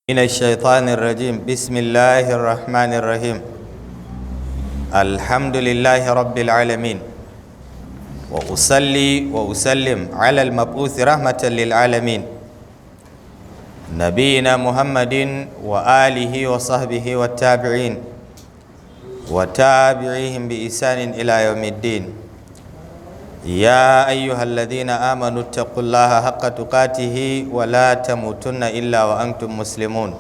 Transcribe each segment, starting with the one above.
من الشيطان الرجيم. بسم الله الرحمن الرحيم. الحمد لله رب العالمين، وأصلي وأسلم على المبعوث رحمة للعالمين نبينا محمد وآله وصحبه والتابعين وتابعيهم بإحسان إلى يوم الدين. يا أيها الذين آمنوا اتقوا الله حق تقاته ولا تموتن إلا وأنتم مسلمون.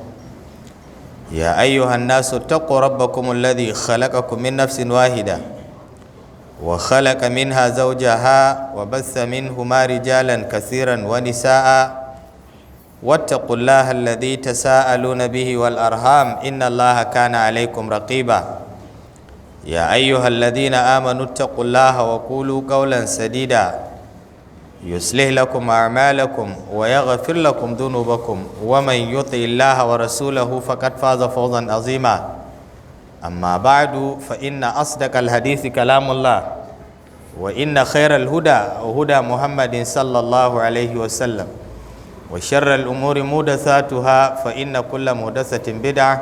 يا أيها الناس اتقوا ربكم الذي خلقكم من نفس واحدة وخلق منها زوجها وبث منهما رجالا كثيرا ونساء واتقوا الله الذي تساءلون به والأرحام إن الله كان عليكم رقيبا. يا أيها الذين آمنوا اتقوا الله وقولوا قولا سديدا يصلح لكم أعمالكم ويغفر لكم ذنوبكم ومن يطع الله ورسوله فقد فاز فوزا عظيما. أما بعد فإن أصدق الحديث كلام الله، وإن خير الهدى هدى محمد صلى الله عليه وسلم، وشر الأمور محدثاتها فإن كل محدثة بدعة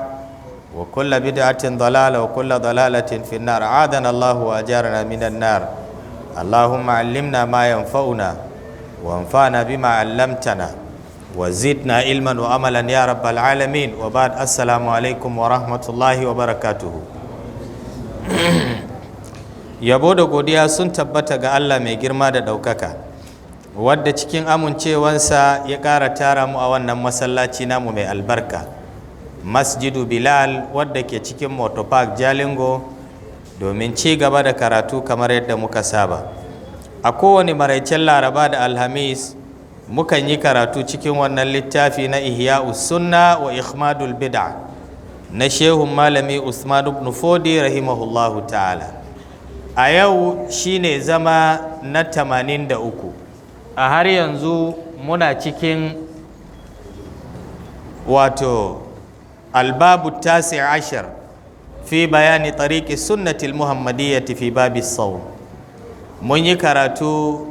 وكل بدعة ضلالة وكل ضلالة في النار. أعاذنا الله وأجارنا من النار. اللهم علمنا ما ينفعنا وانفعنا بما علمتنا وزدنا علما وعملا يا رب العالمين. وبعد، السلام عليكم ورحمة الله وبركاته. Yabo da godiya sun tabbata ga Allah mai girma da ɗaukaka, wadda cikin amincewansa ya ƙara tara mu a wannan masallaci namu mai albarka, Masjidu Bilal, wadda ke cikin Motor Park Jalingo, domin ci gaba da karatu kamar yadda muka saba. A kowane maraicen Laraba da Alhamis mukan yi karatu cikin wannan littafi na Ihya'us Sunna wa Ikhmadul Bid'a na Shehun Malami Usman ibn Fodi rahimahullahu ta'ala. A yau shine zama na 83. A har yanzu muna cikin الباب التاسع عشر في بيان طريق السنة المحمدية في باب الصوم. mun yi karatu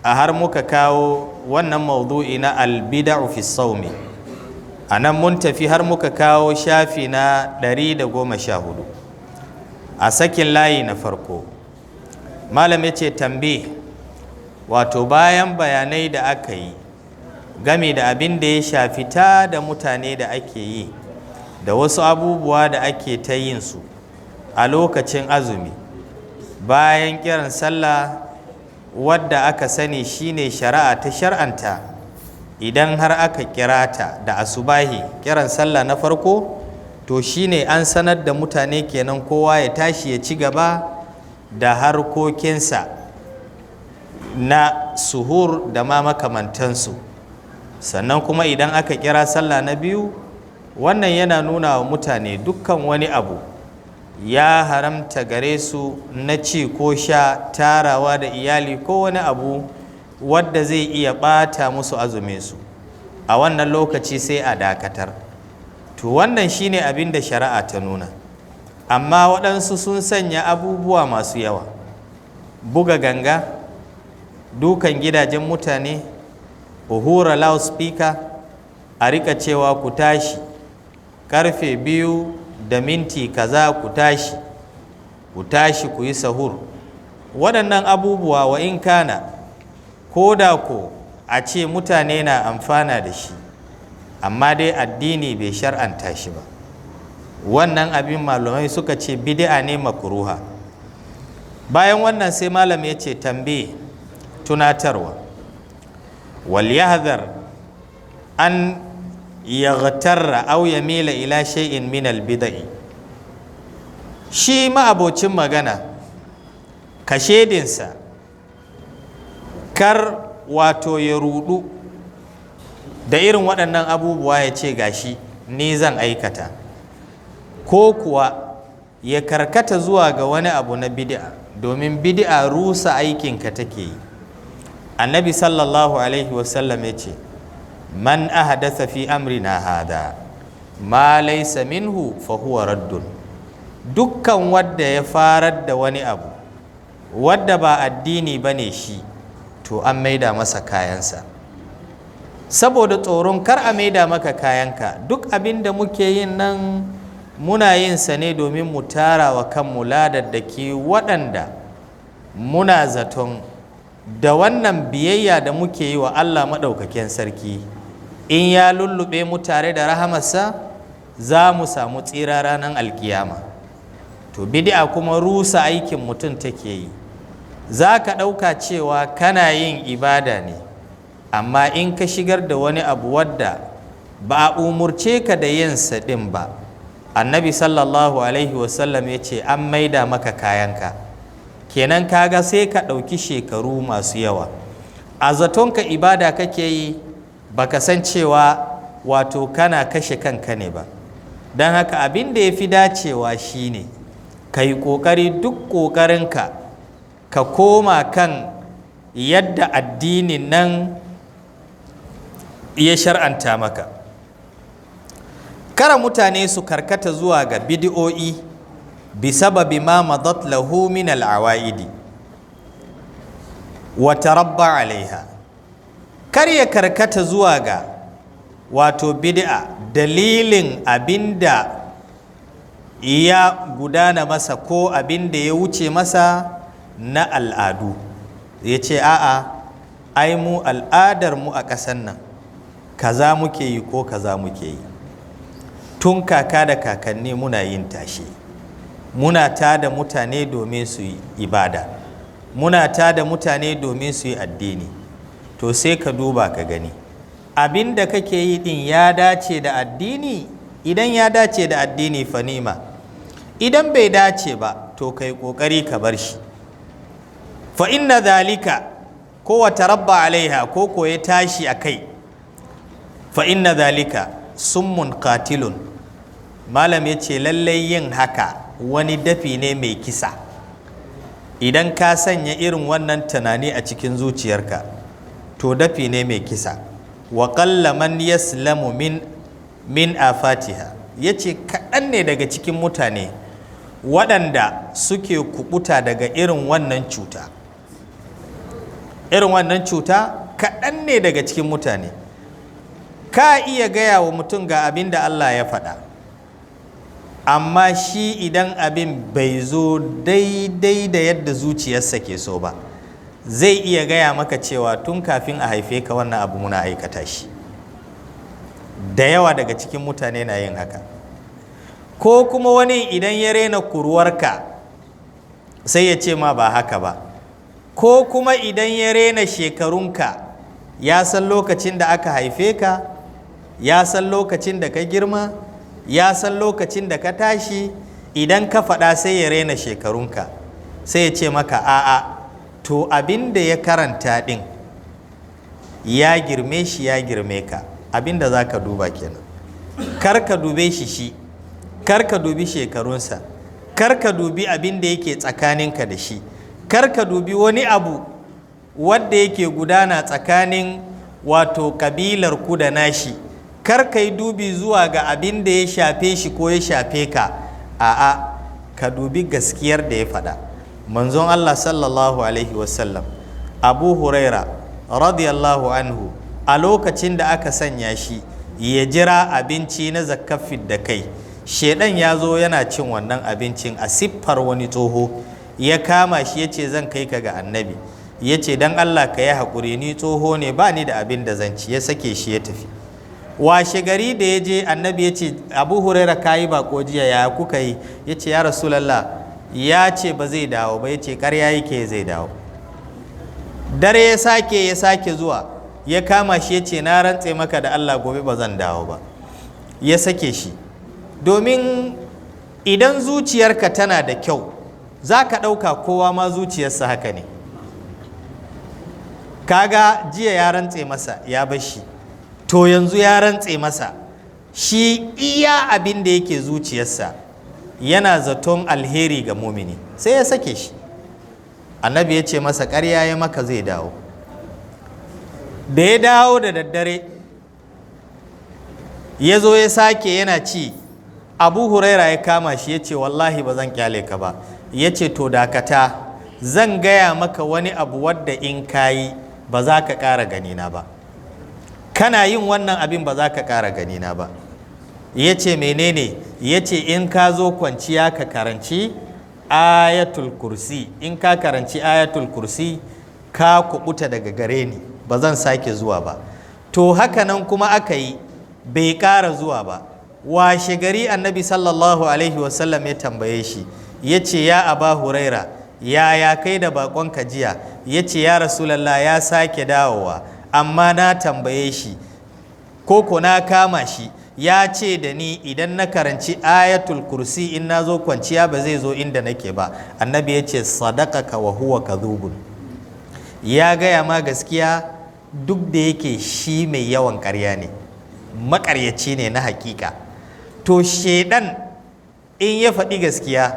a har muka kawo wannan maudu'i na albida'u fi saumi. A nan mun tafi har muka kawo shafi na 114 a sakin layi na farko. Malam ya ce tambi, wato bayan bayanai da aka yi game da abin da ya shafi ta da mutane da ake yi da wasu abubuwa da ake ta yin su a lokacin azumi bayan kiran sallah, wadda aka sani shine shari'a ta shar'anta idan har aka kira ta da asubahi, kiran sallah na farko, to shine an sanar da mutane kenan kowa ya tashi ya ci gaba da harkokinsa na suhur da ma makamantansu. Sannan kuma idan aka kira sallah na biyu, wannan yana nuna wa mutane dukkan wani abu ya haramta gare su na ci ko sha, tarawa da iyali ko wani abu wadda zai iya ɓata musu azuminsu. A wannan lokaci sai a dakatar. To wannan shine abin da shari'a ta nuna. Amma waɗansu sun sanya abubuwa masu yawa: buga ganga, dukan gidajen mutane, hura loudspeaker, a rika cewa ku tashi karfe 2 kaza ku tashi ku yi sahur. Waɗannan abubuwa wa in kana ko da ko a ce mutane na amfana da shi, amma dai addini bai shar'anta shi ba. Wannan abin malamai suka ce bid'a ne makruha. Bayan wannan sai malam ya ce tambaye, tunatarwa, wal yahdhar an yaghtarra aw yamila ila shay'in min al-bid'i. Shi ma'abocin magana kashedinsa kar wato ya rudu da irin waɗannan abubuwa ya ce gashi ni zan aikata, ko kuwa ya karkata zuwa ga wani abu na bid'a, domin bid'a rusa aikinka take yi. Annabi sallallahu alaihi wasallam ya ce, man ahadatha fi amrina hada ma laysa minhu fa huwa raddun. Dukkan wadda ya farar da wani abu wadda ba addini bane shi, to an maida masa kayansa. saboda tsoron kar a maida maka kayanka. Duk abin da muke yin nan muna yin sa ne domin mu tara wa kanmu ladaddaki waɗanda muna zaton da wannan biyayya da muke yi wa Allah maɗaukakin sarki, in ya lullube mu tare da rahamarsa za mu samu tsira ranar alkiyama. To bid'a kuma rusa aikin mutum take yi. Za ka ɗauka cewa kana yin ibada ne, amma in ka shigar da wani abu wadda ba a umurce ka da yin ɗin ba, annabi sallallahu alaihi wasallam ya ce an maida maka kayanka. Kenan kaga sai ka ɗauki shekaru masu yawa a zatonka ibada kake yi, baka san cewa wato kana kashe kanka ne ba. Don haka abin da ya fi dacewa shine ka yi ƙoƙari duk ƙoƙarinka ka koma kan yadda addinin nan ya shar'anta maka. Kara mutane su karkata zuwa ga bid'o'i bisababi ma madat lahu min al'awaidi wa tarabba alaiha. Kar ya karkata zuwa ga wato bid'a dalilin abinda ya gudana masa ko abinda ya wuce masa na al'adu. Ya ce a'a, ai mu al'adar mu a ƙasan nan kaza muke yi ko kaza muke yi, tun kaka da kakanni muna yin tashe, muna tada mutane domin su yi ibada, muna tada mutane domin su yi addini. To sai ka duba ka gani abin da kake yi din ya dace da addini. Idan ya dace da addini fa nima, idan bai dace ba to kai kokari ka bar shi. Fa inna zalika ko wa tarabba alaiha ko ko ya tashi a kai, fa inna zalika summun qatilun. Malam ya ce lallai yin haka wani dafi ne mai kisa. Idan ka sanya irin wannan tunani a cikin zuciyarka, to dafi ne mai kisa. Wa qalla man yaslamu min afatiha. Yace kaɗan ne daga cikin mutane waɗanda suke kubuta daga irin wannan cuta. Irin wannan cuta kaɗan ne daga cikin mutane. Ka iya gaya wa mutum ga abin da Allah ya faɗa, amma shi idan abin bai zo daidai da yadda zuciyarsa ke so ba, zai iya gaya maka cewa tun kafin a haife ka wannan abu muna aikata shi. Da yawa daga cikin mutane na yin haka. Ko kuma wani idan ya rena kuruwarka sai ya ce ma ba haka ba. Ko kuma idan ya rena shekarunka, ya san lokacin da aka haife ka, ya san lokacin da ka girma, ya san lokacin da ka tashi, idan ka faɗa sai ya rena shekarunka, sai ya ce maka a'a, to abin da ya karanta ɗin ya girme shi, ya girme ka. Abin da za ka duba kenan. Kar ka dube shi, kar ka dubi shekarunsa, kar ka dubi abin da yake tsakaninka da shi, kar ka dubi wani abu wadda yake gudana tsakanin wato kabilar ku da nashi, kar ka yi dubi zuwa ga abin da ya shafe shi ko ya shafe ka. A'a, ka dubi gaskiyar da ya faɗa. Manzon Allah sallallahu alaihi wasallam, Abu Huraira radiyallahu anhu, a lokacin da aka sanya shi ya jira abinci na zakafin da kai, shedan ya zo yana cin wannan abincin a siffar wani tsoho, ya kama shi ya ce zan kai ka ga annabi. Ya ce don Allah ka yi haƙuri, ni tsoho ne ba ni da abin da zan ci. Ya sake shi ya tafi. Washe gari da ya je, annabi ya ce Abu Huraira ka yi baƙo jiya, ya kuka yi? Ya ce ya Rasulallah, ya ce ba zai dawo ba. Ya ce ƙarya yake zai dawo. Dare ya sake zuwa, ya kama shi ya ce na rantse maka da Allah gobe ba zan dawo ba. Ya sake shi. Domin idan zuciyarka tana da kyau, za ka ɗauka kowa ma zuciyarsa haka ne. Kaga jiya ya rantse masa ya bar shi, to yanzu ya rantse masa, shi iya abin da yake zuciyarsa yana zaton alheri ga mumini, sai ya sake shi. Annabi ya ce masa ƙarya ya maka zai dawo. Da ya dawo da daddare ya zo ya sake yana ci, Abu Huraira ya kama shi ya ce wallahi ba zan kyale ka ba. Ya ce to dakata, zan gaya maka wani abu wadda in kayi ba za ka ƙara ganina ba. kana yin wannan abin ba za ka ƙara ganina ba. Ya ce menene? Ya ce in ka zo kwanciya ka karanci ayatul kursi, in ka karanci ayatul kursi ka kubuta daga gare ni, ba zan sake zuwa ba. To haka nan kuma aka yi, bai ƙara zuwa ba. Washe gari annabi sallallahu alaihi wasallam ya tambaye shi, ya ce ya aba huraira, ya kai da baƙonka jiya? Ya ce ya rasulallah, ya sake dawowa, amma na tambaye shi ko na kama shi, ya ce da ni idan na karanci ayatul kursi in na zo kwanciya ba zai zo inda nake ba. Annabi ya ce sadaqaka wa huwa kadhubun, ya gaya ma gaskiya duk da yake shi mai yawan ƙarya ne, maƙaryaci ne na hakika. To shedan in ya faɗi gaskiya,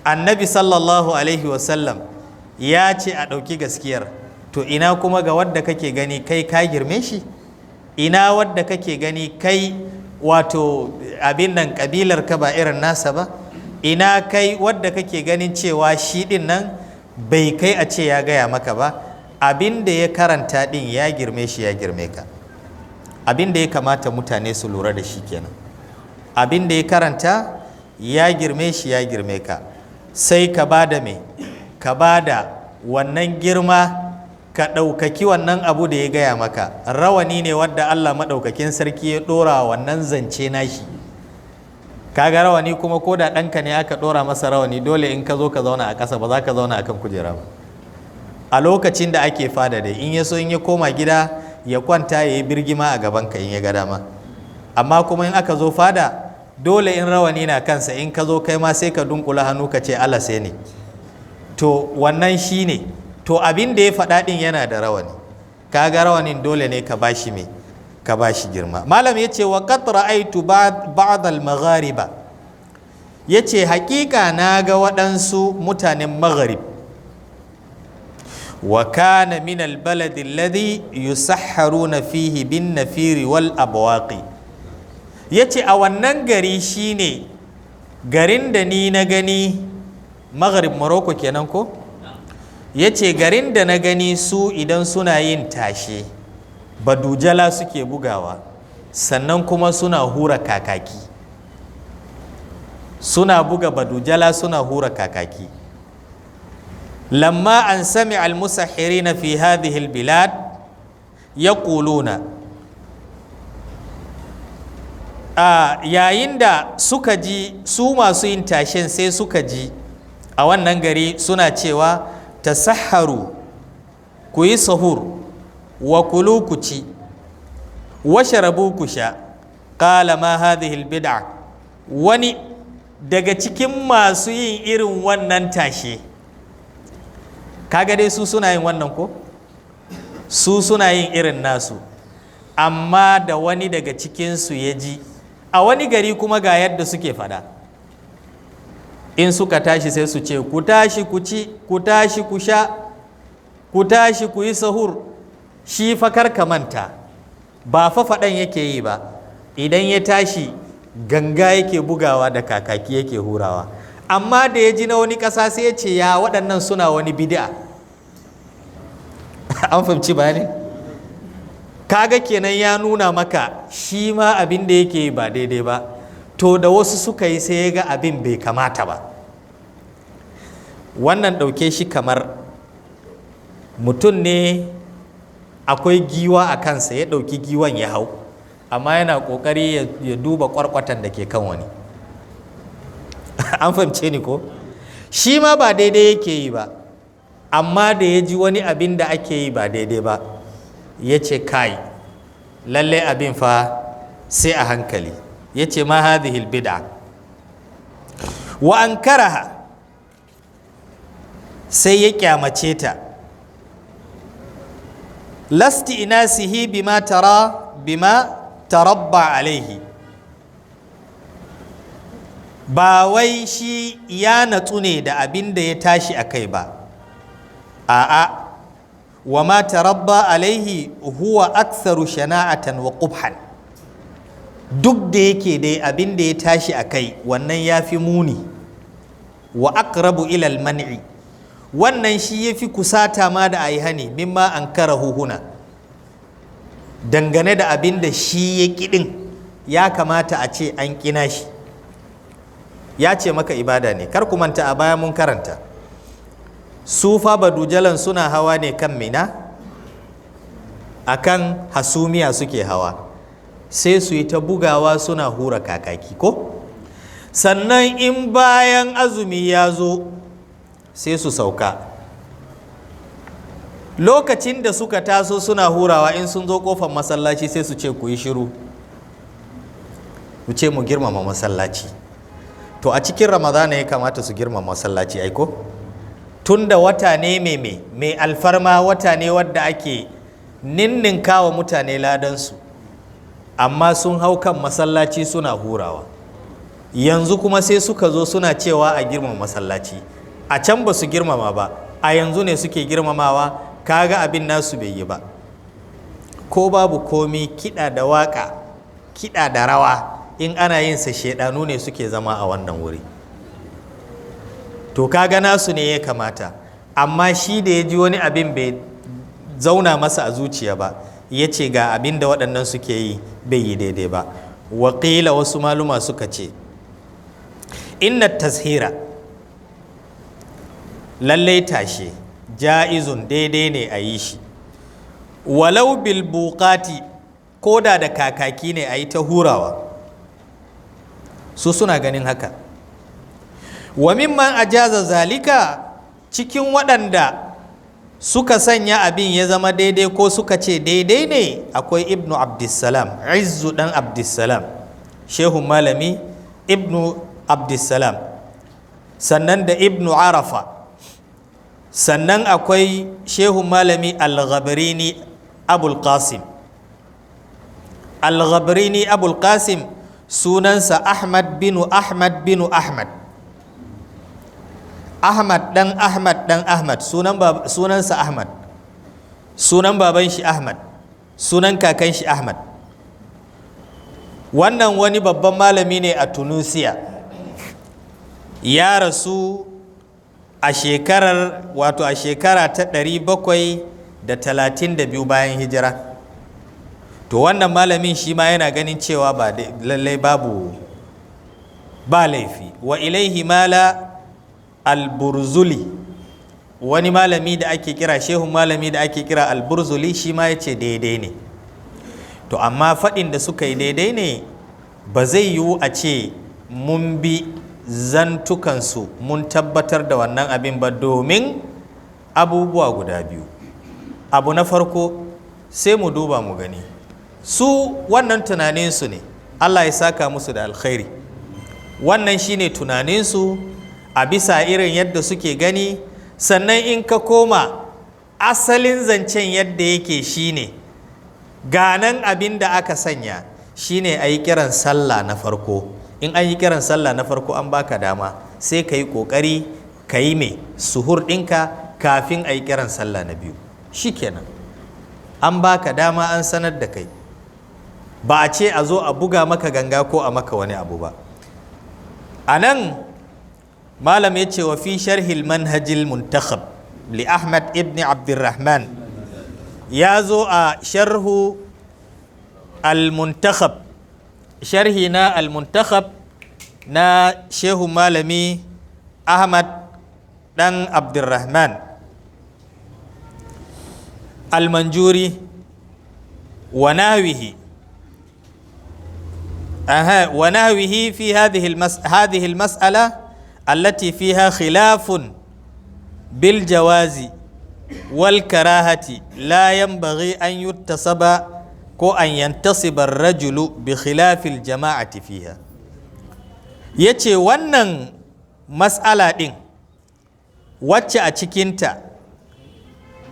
annabi sallallahu alaihi wasallam ya ce a ɗauki gaskiyar, to ina kuma ga wadda kake gani kai ka girme shi? Ina wadda kake gani kai wato abin nan kabilar ka ba irin nasa ba? Ina kai wadda kake ganin cewa shi din nan bai kai a ce ya gaya maka ba? Abin da ya karanta din ya girme shi, ya girme ka. Abin da ya kamata mutane su lura da shi kenan. Abin da ya karanta ya girme shi, ya girme ka. Sai ka bada me? Ka bada wannan girma, ka ɗaukaki wannan abu da ya gaya maka. Rawani ne wadda Allah maɗaukakin sarki ya ɗora wannan zance nashi. Kaga rawani kuma ko da ɗanka ne aka ɗora masa rawani, dole in ka zo ka zauna a ƙasa, ba za ka zauna a kan kujera ba. A lokacin da ake fada dai, in ya so in ya koma gida ya kwanta ya yi birgima a gabanka in ya ga dama. Amma kuma in aka zo fada, dole in rawani na kansa, in ka zo kai ma sai ka dunkula hannu ka ce Allah sai ne. To wannan shi ne. To abin da ya faɗa ɗin yana da rawani, kaga rawanin dole ne ka bashi me, ka bashi girma. Malam ya ce wa qad ra'aytu ba'd al-maghariba, ya ce haƙiƙa na ga waɗansu mutanen magharib, wa kana min al-balad alladhi yusahharuna fihi bin nafiri wal abwaqi. Ya ce a wannan gari shine garin da ni na gani, magharib Morocco kenan ko? Ya ce garin da na gani su idan suna yin tashe badujala suke bugawa, sannan kuma suna hura kakaki, suna buga badujala suna hura kakaki. Lamma an sami al-musahhirina fi hadhihi al-bilad yaquluna, yayin da suka ji su masu yin tashen sai suka ji a wannan gari suna cewa tasahharu, ku yi sahur, wa kulu ku ci, wa sharabu ku sha. Qala ma hadhihi albid'a, wani daga cikin masu yin irin wannan tashe, kaga dai su suna yin wannan ko? Su suna yin irin nasu, amma da wani daga cikinsu ya ji a wani gari kuma ga yadda suke fada. In suka tashi sai su ce ku tashi ku ci, ku tashi ku sha, ku tashi ku yi sahur. Shi fa kar ka manta, ba fa faɗan yake yi ba, idan ya tashi ganga yake bugawa da kakaki yake hurawa. Amma da ya ji na wani ƙasa sai ya ce ya waɗannan suna wani bid'a. An fahimci bayani? Kaga kenan ya nuna maka shi ma abin da yake yi ba daidai ba. To da wasu suka yi sai ya ga abin bai kamata ba. Wannan ɗauke shi kamar mutum ne akwai giwa a kansa, ya ɗauki giwan ya hau, amma yana ƙoƙari ya duba ƙwarƙwatan da ke kan wani. An fahimce ni ko? Shi ma ba daidai yake yi ba, amma da ya ji wani abin da ake yi ba daidai ba, ya ce kai lallai abin fa sai a hankali. Ya ce ma hadhihi bid'a wa ankaraha, sai ya kyamace ta. Lasti inasihi bima tarabba alaihi, ba wai shi ya natsu ne da abin da ya tashi a kai ba, a'a, wa ma tarabba alaihi huwa aktharu shana'atan wa qubhan. Duk da yake dai abin da ya tashi a kai wannan ya fi muni, wa aqrabu ilal man'i, wannan shi ya fi kusata ma da a yi hani mimma an kara huhuna, dangane da abin da shi ya kiɗin ya kamata a ce an ƙina shi, ya ce maka ibada ne. Kar ku manta a baya mun karanta su fa badujalan suna hawa ne kan mina, akan hasumiya suke hawa, sai su yi ta bugawa suna hura kakaki ko, sannan in bayan azumi ya zo sai su sauka. Lokacin da suka taso suna hurawa, in sun zo kofar masallaci sai su ce ku yi shiru, ku ce mu girmama masallaci. To a cikin ramadana ya kamata su girmama masallaci aiko, tunda wata ne mai alfarma, wata ne wadda ake ninninka wa mutane ladansu, amma sun hau kan masallaci suna hurawa. Yanzu kuma sai suka zo suna cewa a girmama masallaci, a can ba su girmama ba, a yanzu ne suke girmamawa. Kaga abin nasu bai yi ba. Ko babu komi, kiɗa da waƙa, kiɗa da rawa, in ana yin sa shedanu ne suke zama a wannan wuri. To kaga nasu ne ya kamata, amma shi da ya ji wani abin bai zauna masa a zuciya ba, ya ce ga abin da waɗannan suke yi bai yi daidai ba. Waƙila wasu maluma suka ce inna tashira, lallai tashe ja'izun daidai ne a yi shi, walau bil buqati, koda da kakaki ne a yi ta hurawa, su suna ganin haka. Wa mimman ajaza zalika, cikin waɗanda suka sanya abin ya zama daidai ko suka ce daidai ne, akwai ibnu abdussalam, izzu dan abdussalam, shehun malami ibnu abdussalam, sannan da ibnu arafa, sannan akwai shehun malami al-ghabrini abul qasim. Al-ghabrini abul qasim sunansa ahmad bin ahmad bin ahmad, ahmad dan ahmad, sunansa ahmad, sunan baban shi ahmad, sunan kakan shi ahmad. Wannan wani babban malami ne a Tunisia, ya rasu a shekara ta 732 bayan hijira. To wannan malamin shi ma yana ganin cewa ba lallai ba laifi. Wa ilaihi mala al-burzuli, wani malami da ake kira, shehun malami da ake kira al-burzuli, shi ma yace daidai ne. To amma faɗin da suka yi daidai ne, ba zai yiwu a ce mun bi zantukansu mun tabbatar da wannan abin ba, domin abubuwa guda biyu. Abu na farko, sai mu duba mu gani, su wannan tunaninsu ne, Allah ya saka musu da alkhairi, wannan shine tunaninsu a bisa irin yadda suke gani. Sannan in ka koma asalin zancen yadda yake shine, ganan abin da aka sanya shine a yi kiran sallah na farko. In an yi kiran sallah na farko an baka dama, sai ka yi ƙoƙari ka yi mai suhur ɗinka kafin a yi kiran sallah na biyu, shikenan an baka dama, an sanar da kai, ba a ce a zo a buga maka ganga ko a maka wani abu ba. A nan malam ya ce wa fi sharhil manhajil muntakhab li Ahmad ibn Abdurrahman, ya zo a sharhu al-muntakhab, sharhi na al-muntakhab na shehu malami Ahmad dan Abdurrahman al-Manjuri wa nahwihi في هذه المسألة التي فيها خلاف بالجواز والكراهة لا ينبغي أن يتصب أن ينتصب الرجل بخلاف الجماعة فيها. yace wannan mas'ala ɗin wacce a cikinta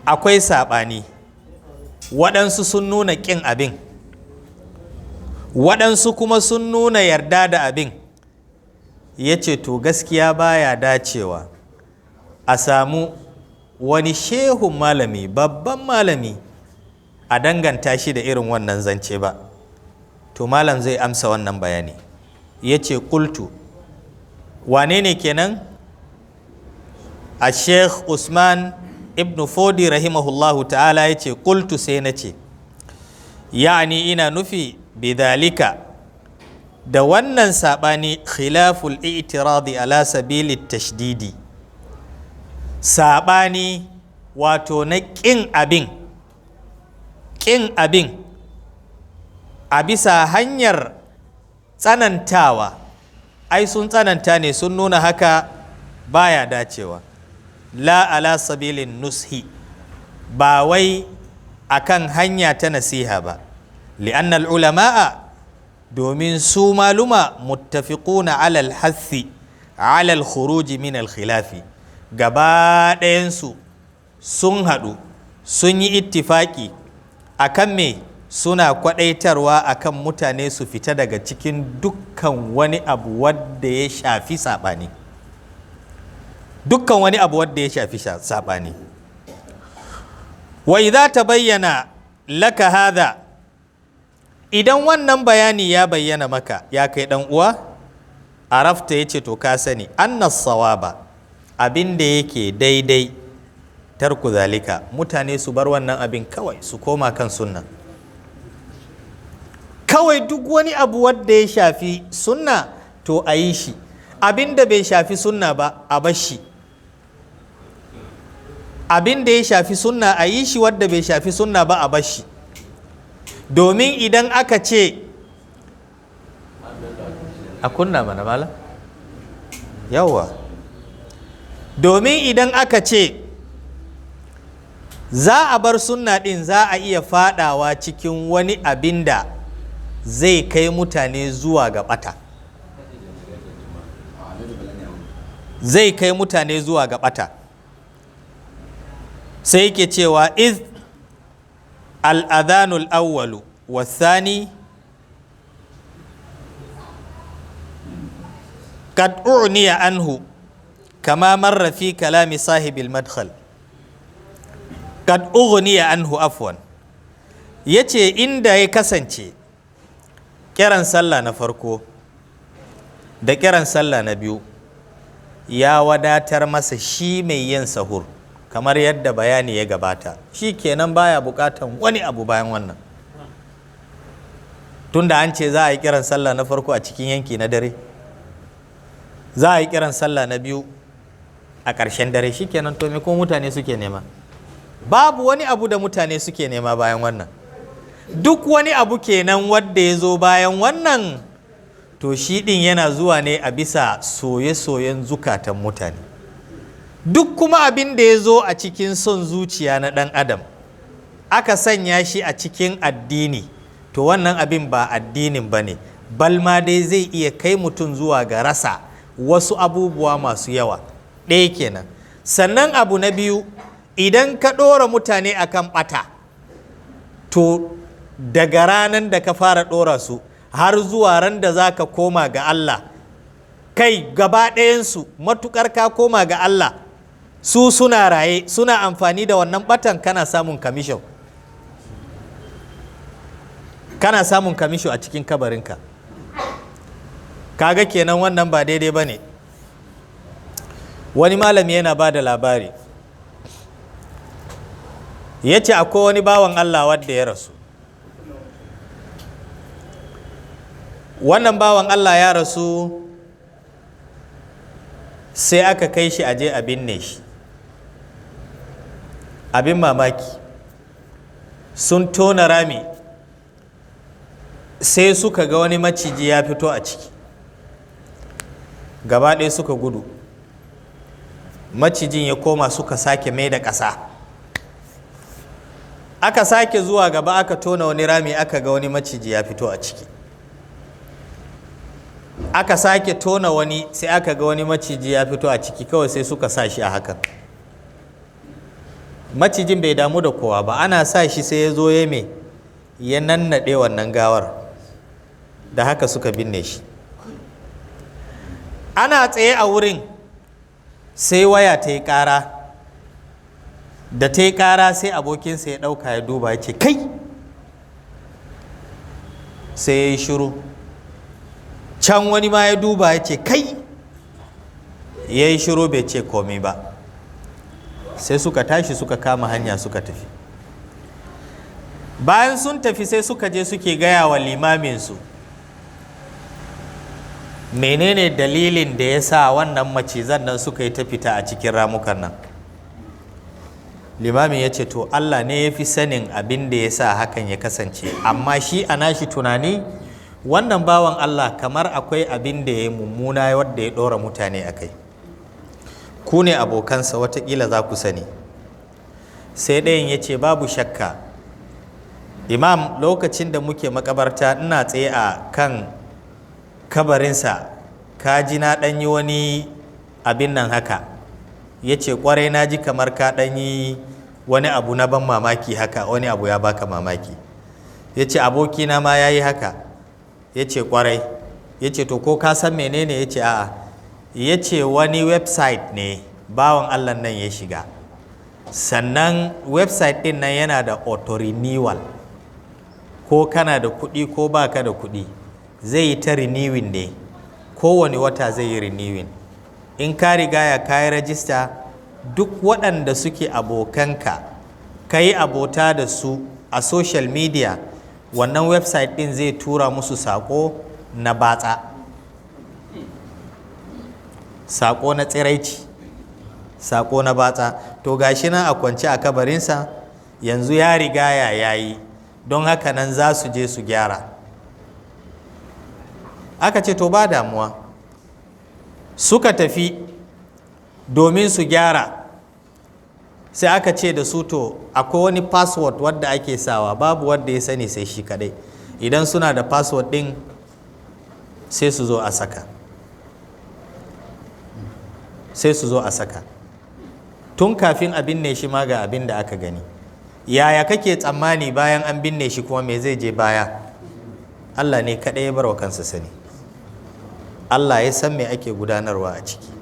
akwai saɓani, waɗansu sun nuna ƙin abin, waɗansu kuma sun nuna yarda da abin. Ya ce to gaskiya baya dacewa a samu wani shehun malami, babban malami, a danganta shi da irin wannan zance ba. To malam zai amsa wannan bayani. Ya ce kultu, wane ne kenan? A Sheikh Usman ibn Fodi rahimahullahu ta'ala ya ce kultu, sai na ce yani ina nufi bidhalika da wannan saɓani khilaful i'tiradi ala sabili tashdidi, saɓani wato na ƙin abin a bisa hanyar tsanantawa. Ai sun tsananta ne, sun nuna haka baya dacewa. La ala sabilin nushi, ba wai akan hanya ta nasiha ba. li'annal ulama'a, domin su maluma muttafiquna alal hathi alal khuruji min al khilafi, gaba ɗayansu sun haɗu sun yi ittifaki akan me, suna kwaɗaitarwa akan mutane su fita daga cikin dukkan wani abu wadda ya shafi saɓani, dukkan wani abu wadda ya shafi saɓani. wa idza tabayyana laka hadha, idan wannan bayani ya bayyana maka ya kai dan uwa, arafta yace to ka sani annas sawaba, abin da yake daidai, tarku zalika, mutane su bar wannan abin kawai su koma kan sunna. Kawai duk wani abu wadda ya shafi sunna to a yi shi, abin da bai shafi sunna ba a bar shi, abin da ya shafi sunna a yi shi, wadda bai shafi sunna ba a bar shi. Domin idan aka ce a kunna mana mala yawa, domin idan aka ce za a bar sunna din, za a iya fadawa cikin wani abin da zai kai mutane zuwa ga bata, zai kai mutane zuwa ga bata. Sai yake cewa iz al-adhanul awwalu wathani qad u'niya anhu kama marra fi kalami sahibil madkhal. Qad ughniya anhu, afwan, yace inda ya kasance kiran sallah na farko da kiran sallah na biyu ya wadatar masa shi mai yin sahur, kamar yadda bayani ya gabata, shi kenan baya bukatan wani abu bayan wannan. Tunda an ce za a yi kiran sallah na farko a cikin yanki na dare, za a yi kiran sallah na biyu a ƙarshen dare, shi kenan to me ko mutane suke nema? Babu wani abu da mutane suke nema bayan wannan. Duk wani abu kenan wadda ya zo bayan wannan, to shi ɗin yana zuwa ne a bisa soye-soyen zukatan mutane. Duk kuma abin da ya zo a cikin son zuciya na ɗan adam, aka sanya shi a cikin addini, to wannan abin ba addinin ba ne, balma dai zai iya kai mutum zuwa ga rasa wasu abubuwa masu yawa. Ɗaya kenan. Sannan abu na biyu, idan ka ɗora mutane akan ɓata, to daga ranar da ka fara ɗora su har zuwa ran da za ka koma ga Allah, kai gaba ɗayansu matuƙar ka koma ga Allah, su suna raye suna amfani da wannan ɓatan, kana samun kamisho, kana samun kamisho a cikin kabarinka. Kaga kenan wannan ba daidai ba ne. Wani malami yana ba da labari, ya ce akwai wani bawan Allah wadda ya rasu. Wannan bawan Allah ya rasu, sai aka kai shi aje a binne shi. Abin mamaki, sun tona rami sai suka ga wani maciji ya fito a ciki, gaba ɗaya suka gudu. Macijin ya koma, suka sake mai da ƙasa. Aka sake zuwa gaba, aka tona wani rami, aka ga wani maciji ya fito a ciki. Aka sake tona wani, sai aka ga wani maciji ya fito a ciki, kawai sai suka sa shi a hakan. Macijin bai damu da kowa ba, ana sa shi sai ya zo ya nannaɗe wannan gawar, da haka suka binne shi. Ana tsaye a wurin, sai waya ta yi ƙara. Da ta yi ƙara, sai abokinsa ya ɗauka ya duba, ya ce kai, sai ya yi shiru. Can wani ma ya duba, ya ce kai, ya yi shiru, bai ce komai ba. Sai suka tashi suka kama hanya suka tafi. bayan sun tafi sai suka je suke gaya wa limaminsu menene dalilin da ya sa wannan macizan nan suka yi ta fita a cikin ramukan nan. Limamin ya ce to Allah ne ya fi sanin abin da ya sa hakan ya kasance, amma shi a nashi tunani wannan bawan Allah kamar akwai abin da ya mummuna wadda ya ɗora mutane a kai. Ku ne abokansa, watakila za ku sani. Sai ɗayan ya ce babu shakka imam, lokacin da muke makabarta ina tsaye a kan kabarinsa ka ji na ɗanyi wani abin nan haka. Ya ce ƙwarai na ji kamar ka ɗanyi wani abu na ban mamaki haka, wani abu ya baka mamaki. Ya ce abokina ma ya yi haka. Ya ce ƙwarai. Ya ce to ko ka san menene? Ya ce a'a. Ya ce wani website ne bawan Allah nan ya shiga, sannan website ɗin nan yana da auto renewal, ko kana da kuɗi ko baka da kuɗi zai yi ta renewing ne, kowane wata zai yi renewing. In ka riga ya kayi rajista, duk waɗanda suke abokanka ka yi abota da su a social media, wannan website ɗin zai tura musu saƙo na batsa, saƙo na tsiraici, saƙo na batsa. To gashi nan a kwance a kabarinsa yanzu ya riga ya yayi, don haka nan za su je su gyara. Aka ce to ba damuwa. Suka tafi domin su gyara, sai aka ce da su to akwai wani password wadda ake sawa, babu wadda ya sani sai shi kadai. Idan suna da password din sai su zo a saka, sai su zo a saka. Tun kafin a binne shi ma ga abin da aka gani. Yaya kake tsammani bayan an binne shi kuma me zai je baya? Allah ne kadai ya bar wa kansa sani. Allah ya san me ake gudanarwa a ciki.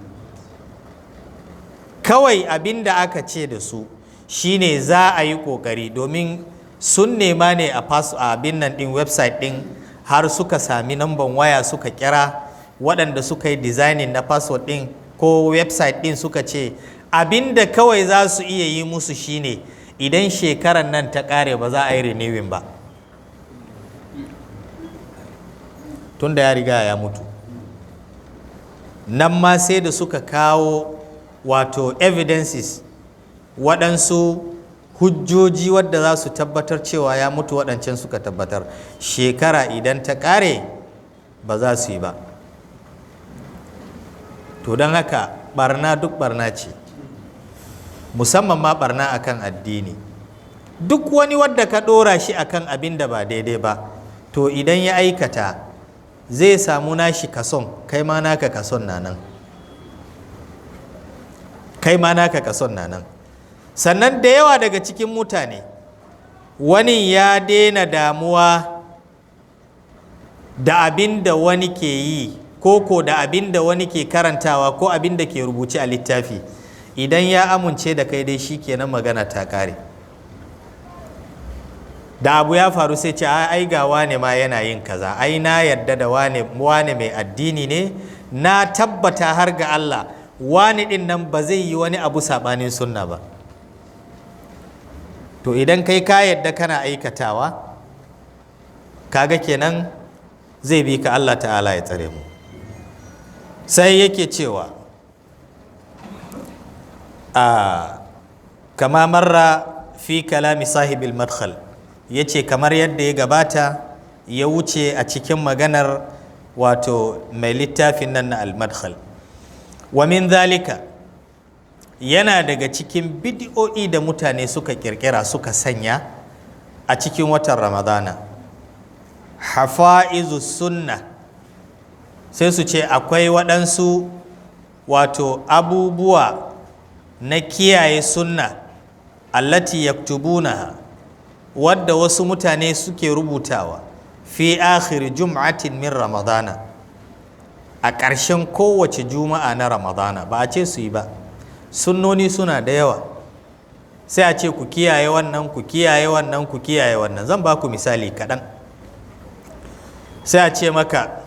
Kawai abin da aka ce da su shine za a yi kokari, domin sun nema ne a abin nan din website din, har suka sami namban waya suka kira waɗanda suka yi designing na password din ko website din, suka ce abin da kawai za su iya yi musu shine idan shekarar nan ta ƙare ba za a yi renewing ba, tunda ya riga ya mutu. Nan ma sai da suka kawo wato evidences, waɗansu hujjoji wadda za su tabbatar cewa ya mutu, waɗancan suka tabbatar shekara idan ta ƙare ba za su yi ba. To don haka barna duk barna ce, musamman ma barna akan addini. Duk wani wadda ka ɗora shi akan abin da ba daidai ba, to idan ya aikata zai samu nashi kason, kai ma naka kason na nan, kai ma naka kason na nan. Sannan da yawa daga cikin mutane, wani ya daina damuwa da abin da wani ke yi, ko da abin da wani ke karantawa, ko abin da ke rubuce a littafi. Idan ya amince da kai dai shi kenan, magana ta kare. Da abu ya faru sai ce ai ga wane ma yana yin kaza, ai na yarda da wane mai addini ne, na tabbata har ga Allah wane din nan ba zai yi wani abu sabanin sunna ba. To idan kai ka yarda kana aikatawa, kaga kenan zai bi ka, Allah ta'ala ya tsare mu. Sai yake cewa kama marra fi kalami sahibil madkhal, yace kamar yadda ya gabata ya wuce a cikin maganar wato mai littafin nan na al-madkhal. Wa min zalika, yana daga cikin bid'o'i da mutane suka kirkira suka sanya a cikin watan Ramadana, hafa'izu sunna. Sai su ce akwai waɗansu wato abubuwa na kiyaye sunna allati yaktubunaha, wadda wasu mutane suke rubutawa fi akhir jum'atin min Ramadana, a ƙarshen kowace juma'a na Ramadana. Ba a ce su yi ba, sunnoni suna da yawa, sai a ce ku kiyaye wannan, ku kiyaye wannan, ku kiyaye wannan. Zan ba ku misali kaɗan. Sai a ce maka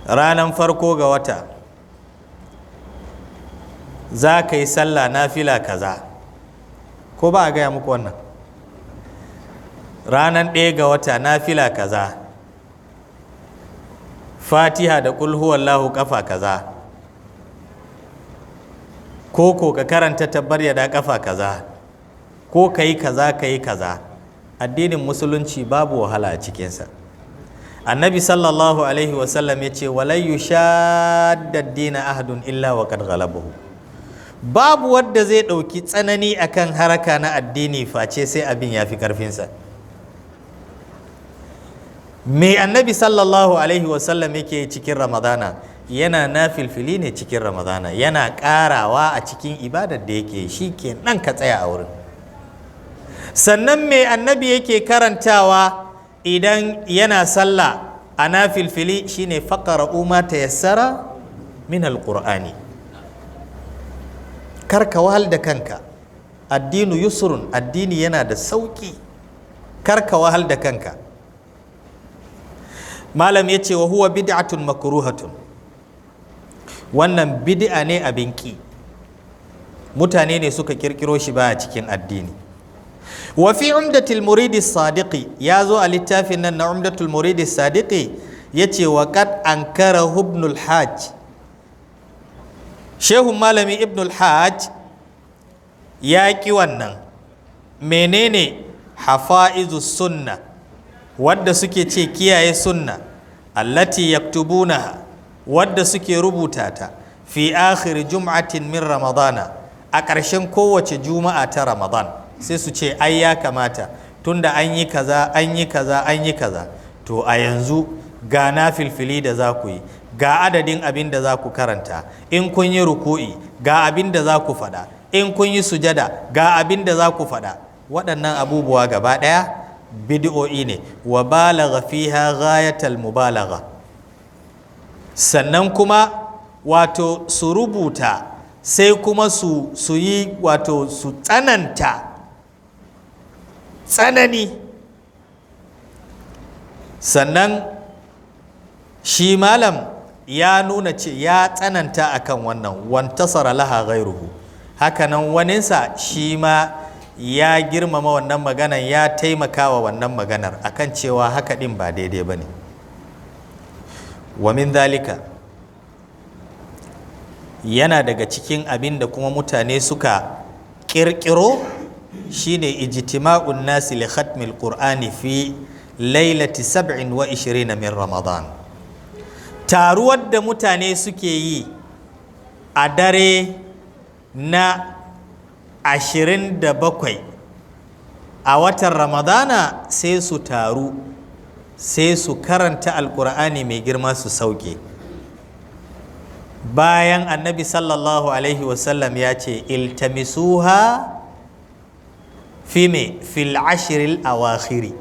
ranar farko ga wata za ka yi sallah nafila kaza, ko ba a gaya muku wannan? ranar 1 ga wata nafila kaza, fatiha da kul huwallahu kafa kaza, ko ka karanta tabbar yada kafa kaza, ko ka yi kaza. Addinin musulunci babu wahala a cikinsa. Annabi sallallahu alaihi wasallam ya ce walai yushadda dina ahadun illa wa qad ghalabahu. Babu wadda zai ɗauki tsanani akan haraka na addini face sai abin ya fi ƙarfinsa. Me annabi sallallahu alaihi wasallam yake cikin ramadana? Yana nafilfili ne cikin ramadana, yana ƙarawa a cikin ibadar da yake shi ke nan ka tsaya a wurin. Sannan me annabi yake karantawa idan yana sallah a nafilfili shine faqra'u ma tayassara min alqur'ani. Karka wahal da kanka, addinu yusrun, addini yana da sauki, karka wahal da kanka. Malam ya ce wa huwa bid'atun makruhatun, wannan bid'a ne abin ki, mutane ne suka kirkiro shi ba a cikin addini. Wa fi umdatul muridi sadiqi, ya zo a littafin nan na umdatul muridi sadiqi, ya ce wa qad ankara ibnul hajj, shehun malami ibnul hajj ya ki wannan. Menene hafa'izus sunna, wadda suke ce kiyaye sunna, allati yaktubunaha, wadda suke rubuta ta fi akhir jum'atin min ramadana, a ƙarshen kowace juma'a ta ramadan, sai su ce ai ya kamata tunda an yi kaza an yi kaza an yi kaza, to a yanzu ga nafilfili da za ku yi, ga adadin abin da za ku karanta, in kun yi ruku'i ga abin da za ku faɗa, in kun yi sujada ga abin da za ku faɗa. Waɗannan abubuwa gaba ɗaya bid'o'i ne, wa balagha fiha ghayatal mubalagha. Sannan kuma wato su rubuta sai kuma su yi wato su tsanani. Sannan shi malam ya nuna ce ya tsananta akan wannan, wantasara laha ghairuhu, hakanan waninsa shi ma ya girmama wannan maganar, ya taimaka wa wannan maganar akan cewa haka din ba daidai ba ne. Wa min zalika, yana daga cikin abin da kuma mutane suka kirkiro shine ijtima'un nasi li khatmil qur'ani fi lailati 27 min ramadan. Taruwar da mutane suke yi a dare na 27 a watan ramadana, sai su taru sai su karanta alkur'ani mai girma su sauke, bayan annabi sallallahu alaihi wasallam ya ce iltamisuha fil ashiril awakhiri,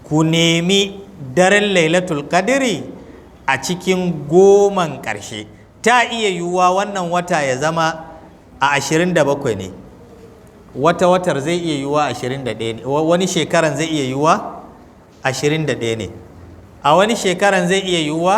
ku nemi daren lailatul qadri a cikin 10 ƙarshe. Ta iya yiwuwa wannan wata ya zama a 27 ne, wata watar zai iya yiwuwa 21 ne, wani shekaran zai iya yiwuwa 21 ne, a wani shekaran zai iya yiwuwa